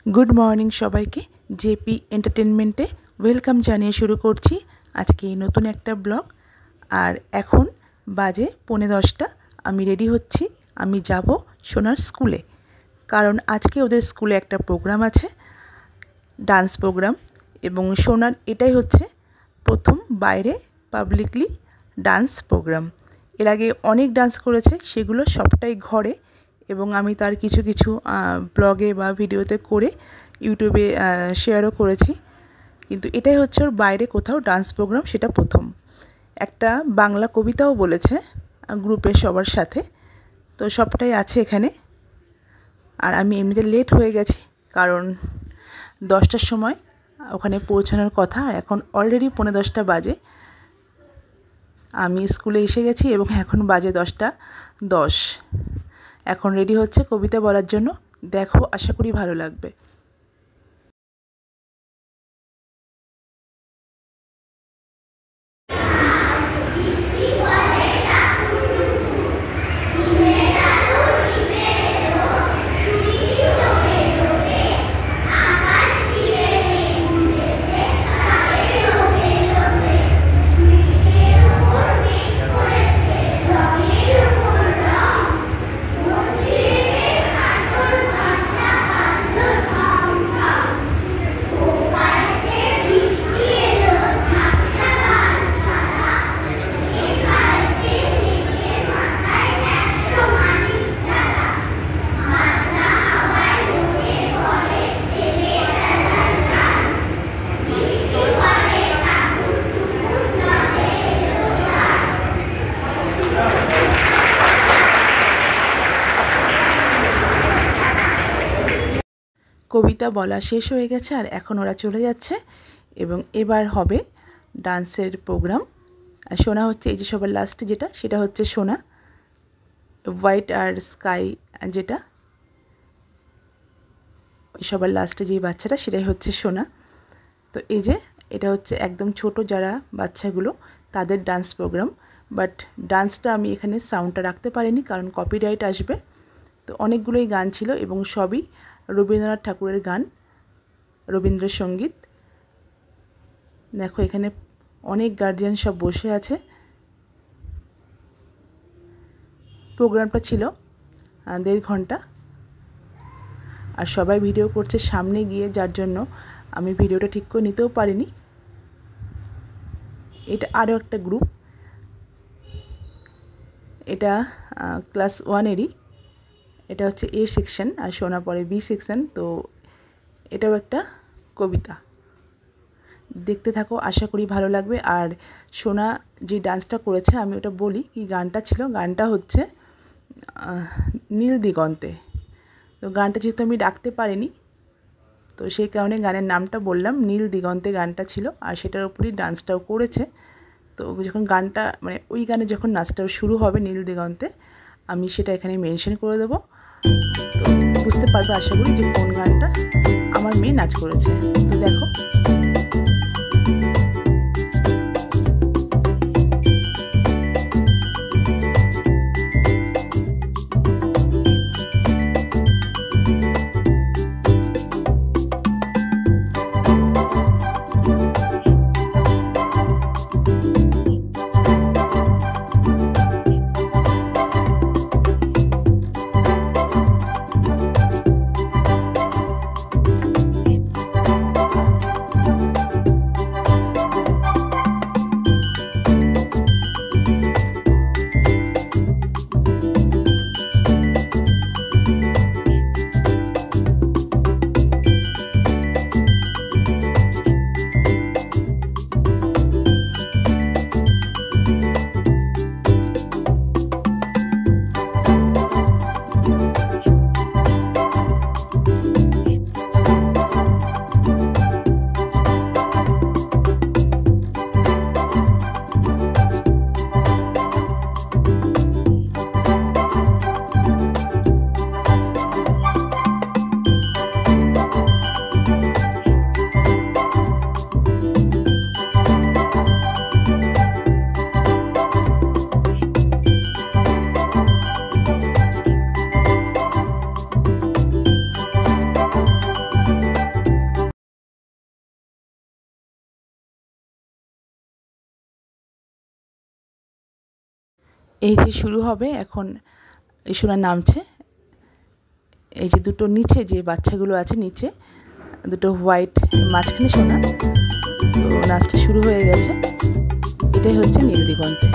Good morning सबाइके JP एंटारटेनमेंटे welcome जानिए शुरू करছি আজকে নতুন একটা ব্লগ। আর এখন বাজে 10:30। আমি রেডি হচ্ছি, আমি যাব সোনার স্কুলে, কারণ আজকে ওদের স্কুলে একটা প্রোগ্রাম আছে, ডান্স প্রোগ্রাম। এবং সোনার এটাই হচ্ছে প্রথম বাইরে পাবলিকলি ডান্স প্রোগ্রাম। এর আগে অনেক ডান্স করেছে, সেগুলো সবটাই ঘরে, এবং আমি তার কিছু কিছু ব্লগে বা ভিডিওতে করে ইউটিউবে শেয়ারও করেছি। কিন্তু এটাই হচ্ছে ওর বাইরে কোথাও ডান্স প্রোগ্রাম, সেটা প্রথম। একটা বাংলা কবিতাও বলেছে গ্রুপের সবার সাথে, তো সবটাই আছে এখানে। আর আমি এমনিতে লেট হয়ে গেছি, কারণ 10টার সময় ওখানে পৌঁছানোর কথা, আর এখন অলরেডি 10:45 বাজে। আমি স্কুলে এসে গেছি এবং এখন বাজে 10:10। এখন রেডি হচ্ছে কবিতা বলার জন্য। দেখো, আশা করি ভালো লাগবে। কবিতা বলা শেষ হয়ে গেছে, আর এখন ওরা চলে যাচ্ছে এবং এবার হবে ডান্সের প্রোগ্রাম। সোনা হচ্ছে এই যে সবার লাস্টে যেটা, সেটা হচ্ছে সোনা। হোয়াইট আর স্কাই যেটা, সবার লাস্টে যে বাচ্চাটা, সেটাই হচ্ছে সোনা। তো এই যে এটা হচ্ছে একদম ছোট যারা বাচ্চাগুলো, তাদের ডান্স প্রোগ্রাম। বাট ডান্সটা আমি এখানে সাউন্ডটা রাখতে পারিনি, কারণ কপিরাইট আসবে। তো অনেকগুলোই গান ছিল এবং সবই রবীন্দ্রনাথ ঠাকুরের গান, রবীন্দ্রসঙ্গীত। দেখো এখানে অনেক গার্জিয়ান সব বসে আছে। প্রোগ্রামটা ছিল 1.5 ঘন্টা, আর সবাই ভিডিও করছে সামনে গিয়ে, যার জন্য আমি ভিডিওটা ঠিক করে নিতেও পারিনি। এটা আরও একটা গ্রুপ, এটা ক্লাস 1-এরই। এটা হচ্ছে এ সেকশন আর সোনা পরে বি সেকশন। তো এটাও একটা কবিতা, দেখতে থাকো, আশা করি ভালো লাগবে। আর সোনা যে ডান্সটা করেছে, আমি ওটা বলি কি গানটা ছিল। গানটা হচ্ছে নীল দিগন্তে। তো গানটা যেহেতু আমি ডাকতে পারিনি, তো সেই কারণে গানের নামটা বললাম, নীল দিগন্তে গানটা ছিল, আর সেটার উপরই ডান্সটাও করেছে। তো যখন গানটা মানে ওই গানে যখন নাচটাও শুরু হবে নীল দিগন্তে, আমি সেটা এখানে মেনশন করে দেবো। তো বুঝতে পারবে আশা করি যে কোন গানটা আমার মেয়ে নাচ করেছে। তো দেখো, এই যে শুরু হবে এখন, এই সোনা নামছে। এই যে দুটো নিচে যে বাচ্চাগুলো আছে, নিচে দুটো হোয়াইট, মাঝখানে সোনা। তো নাচটা শুরু হয়ে গেছে। এটাই হচ্ছে নীল দিগন্তে।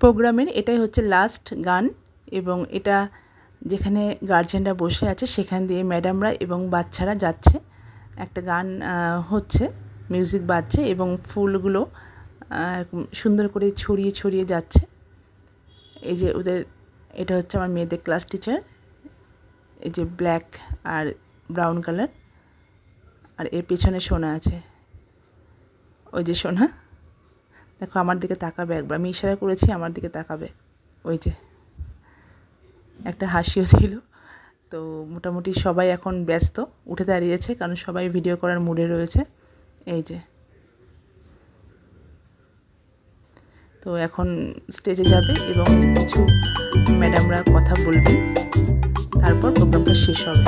প্রোগ্রামের এটাই হচ্ছে লাস্ট গান, এবং এটা যেখানে গার্জেনরা বসে আছে সেখান দিয়ে ম্যাডামরা এবং বাচ্চারা যাচ্ছে। একটা গান হচ্ছে, মিউজিক বাজছে এবং ফুলগুলো সুন্দর করে ছড়িয়ে ছড়িয়ে যাচ্ছে। এই যে ওদের, এটা হচ্ছে আমার মেয়েদের ক্লাস টিচার। এই যে ব্ল্যাক আর ব্রাউন কালার, আর এর পেছনে সোনা আছে। ওই যে সোনা, দেখো আমার দিকে তাকাবে একবার, আমি ইশারা করেছি আমার দিকে তাকাবে। ওই যে একটা হাসিও ছিল। তো মোটামুটি সবাই এখন ব্যস্ত, উঠে দাঁড়িয়েছে, কারণ সবাই ভিডিও করার মুডে রয়েছে। এই যে, তো এখন স্টেজে যাবে এবং কিছু ম্যাডামরা কথা বলবেন, তারপর প্রোগ্রামটা শেষ হবে।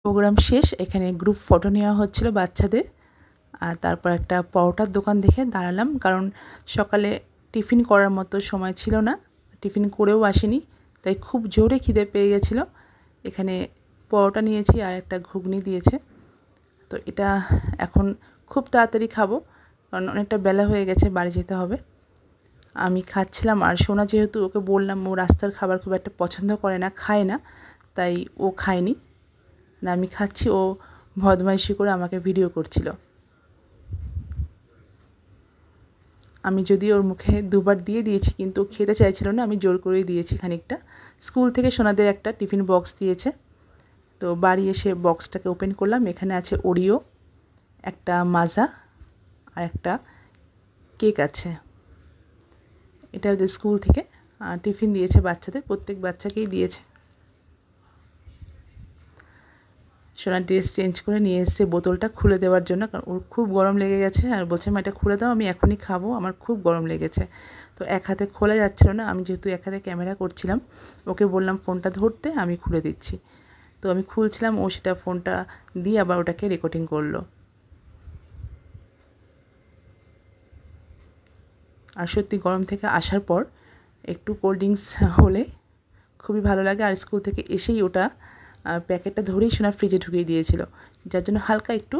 প্রোগ্রাম শেষ, এখানে গ্রুপ ফটো নেওয়া হচ্ছিল বাচ্চাদের। আর তারপর একটা পরোটার দোকান দেখে দাঁড়ালাম, কারণ সকালে টিফিন করার মতো সময় ছিল না, টিফিন করেও আসিনি, তাই খুব জোরে খিদে পেয়ে গেছিলো। এখানে পরোটা নিয়েছি আর একটা ঘুগনি দিয়েছে। তো এটা এখন খুব তাড়াতাড়ি খাবো, কারণ অনেকটা বেলা হয়ে গেছে, বাড়ি যেতে হবে। আমি খাচ্ছিলাম, আর সোনা যেহেতু ওকে বললাম ও রাস্তার খাবার খুব একটা পছন্দ করে না, খায় না, তাই ও খায়নি। না আমি খাচ্ছি, ও বদমাইশি করে আমাকে ভিডিও করছিল। আমি যদি ওর মুখে দুবার দিয়ে দিয়েছি, কিন্তু খেতে চাইছিল না, আমি জোর করেই দিয়েছি খানিকটা। স্কুল থেকে সোনাদের একটা টিফিন বক্স দিয়েছে, তো বাড়ি এসে বক্সটাকে ওপেন করলাম। এখানে আছে ওরিও, একটা মাজা আর একটা কেক আছে। এটা ওদের স্কুল থেকে টিফিন দিয়েছে বাচ্চাদের, প্রত্যেক বাচ্চাকেই দিয়েছে। সোনার ড্রেস চেঞ্জ করে নিয়ে এসেছে বোতলটা খুলে দেওয়ার জন্য, কারণ ওর খুব গরম লেগে গেছে, আর বলছে মা এটা খুলে দাও, আমি এখনই খাবো, আমার খুব গরম লেগেছে। তো এক হাতে খোলা যাচ্ছিল না, আমি যেহেতু এক হাতে ক্যামেরা করছিলাম, ওকে বললাম ফোনটা ধরতে, আমি খুলে দিচ্ছি। তো আমি খুলছিলাম, ও সেটা ফোনটা দিয়ে আবার ওটাকে রেকর্ডিং করলো। আর সত্যি গরম থেকে আসার পর একটু কোল্ড ড্রিঙ্কস হলে খুবই ভালো লাগে। আর স্কুল থেকে এসেই ওটা প্যাকেটটা ধরেই সোনা ফ্রিজে ঢুকিয়ে দিয়েছিল, যার জন্য হালকা একটু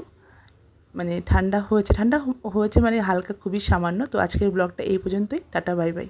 মানে ঠান্ডা হয়েছে মানে হালকা, খুবই সামান্য। তো আজকের ব্লগটা এই পর্যন্তই, টাটা বাই বাই।